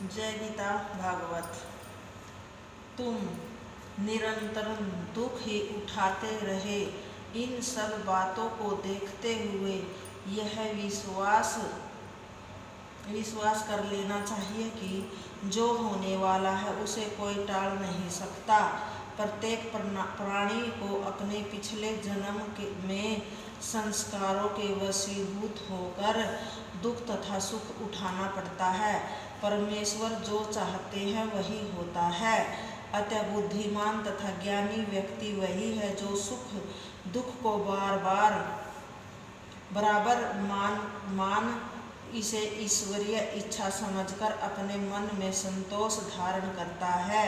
जय गीता भागवत। तुम निरंतर दुख ही उठाते रहे। इन सब बातों को देखते हुए यह विश्वास कर लेना चाहिए कि जो होने वाला है उसे कोई टाल नहीं सकता। प्रत्येक प्राणी को अपने पिछले जन्म में संस्कारों के वशीभूत होकर दुख तथा सुख उठाना पड़ता है। परमेश्वर जो चाहते हैं वही होता है। अतः बुद्धिमान तथा ज्ञानी व्यक्ति वही है जो सुख दुख को बराबर मान इसे ईश्वरीय इच्छा समझकर अपने मन में संतोष धारण करता है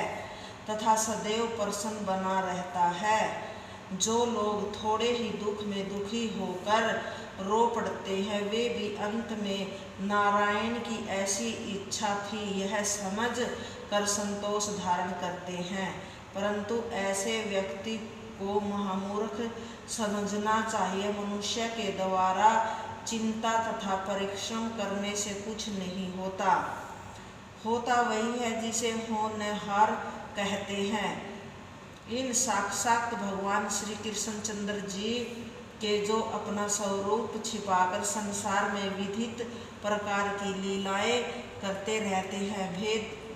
तथा सदैव प्रसन्न बना रहता है। जो लोग थोड़े ही दुख में दुखी होकर रो पड़ते हैं वे भी अंत में नारायण की ऐसी इच्छा थी यह समझ कर संतोष धारण करते हैं। परंतु ऐसे व्यक्ति को महामूर्ख समझना चाहिए। मनुष्य के द्वारा चिंता तथा परिश्रम करने से कुछ नहीं होता वही है जिसे होनहार कहते हैं। इन साक्षात भगवान श्री कृष्णचंद्र जी के जो अपना स्वरूप छिपाकर संसार में विविध प्रकार की लीलाएं करते रहते हैं,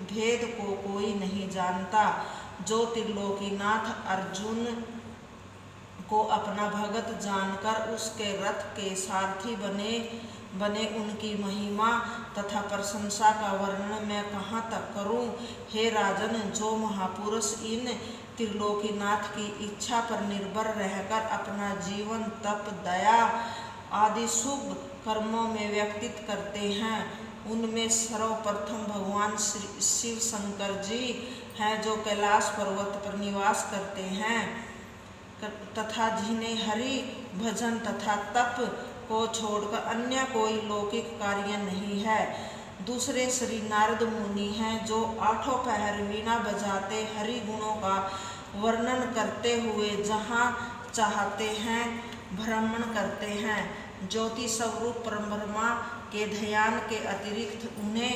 भेद को कोई नहीं जानता। जो त्रिलोकीनाथ अर्जुन को अपना भगत जानकर उसके रथ के सारथी बने उनकी महिमा तथा प्रशंसा का वर्णन मैं कहाँ तक करूं। हे राजन, जो महापुरुष इन त्रिलोकीनाथ की इच्छा पर निर्भर रहकर अपना जीवन तप दया आदि शुभ कर्मों में व्यतीत करते हैं उनमें सर्वप्रथम भगवान शिव शंकर जी हैं जो कैलाश पर्वत पर निवास करते हैं तथा जिन्हें हरि भजन तथा तप को छोड़कर अन्य कोई लौकिक कार्य नहीं है। दूसरे श्री नारद मुनि हैं जो आठों पहर वीणा बजाते हरि गुणों का वर्णन करते हुए जहाँ चाहते हैं भ्रमण करते हैं। ज्योति स्वरूप परब्रह्मा के ध्यान के अतिरिक्त उन्हें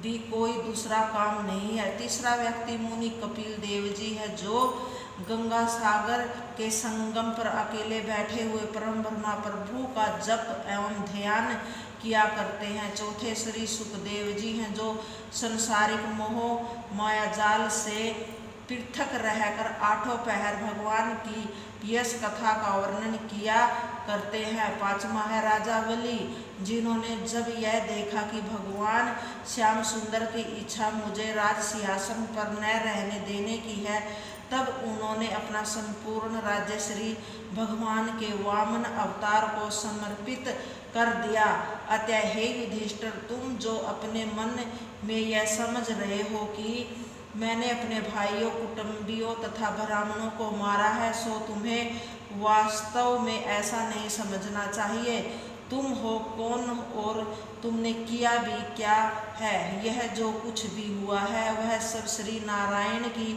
भी कोई दूसरा काम नहीं है। तीसरा व्यक्ति मुनि कपिल देव जी है जो गंगा सागर के संगम पर अकेले बैठे हुए परम ब्रह्मा प्रभु का जप एवं ध्यान किया करते हैं। चौथे श्री सुखदेव जी हैं जो संसारिक मोह मायाजाल से पृथक रहकर आठों पहर भगवान की यश कथा का वर्णन किया करते हैं। पांचवा है राजा बलि, जिन्होंने जब यह देखा कि भगवान श्याम सुंदर की इच्छा मुझे राज सिंहासन पर न रहने देने की है, तब उन्होंने अपना संपूर्ण राज्य श्री भगवान के वामन अवतार को समर्पित कर दिया। अतः हे युधिष्ठिर, तुम जो अपने मन में यह समझ रहे हो कि मैंने अपने भाइयों कुटुंबियों तथा ब्राह्मणों को मारा है, सो तुम्हें वास्तव में ऐसा नहीं समझना चाहिए। तुम हो कौन और तुमने किया भी क्या है। यह जो कुछ भी हुआ है वह सब श्री नारायण की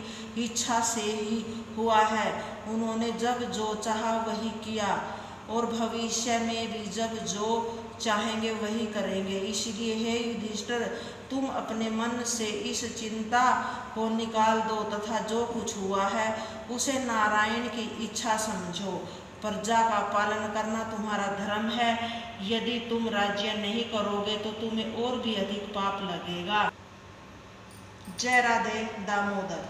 इच्छा से ही हुआ है। उन्होंने जब जो चाहा वही किया और भविष्य में भी जब जो चाहेंगे वही करेंगे। इसलिए हे युधिष्ठिर, तुम अपने मन से इस चिंता को निकाल दो तथा जो कुछ हुआ है उसे नारायण की इच्छा समझो। प्रजा का पालन करना तुम्हारा धर्म है। यदि तुम राज्य नहीं करोगे तो तुम्हें और भी अधिक पाप लगेगा। जय राधे दामोदर।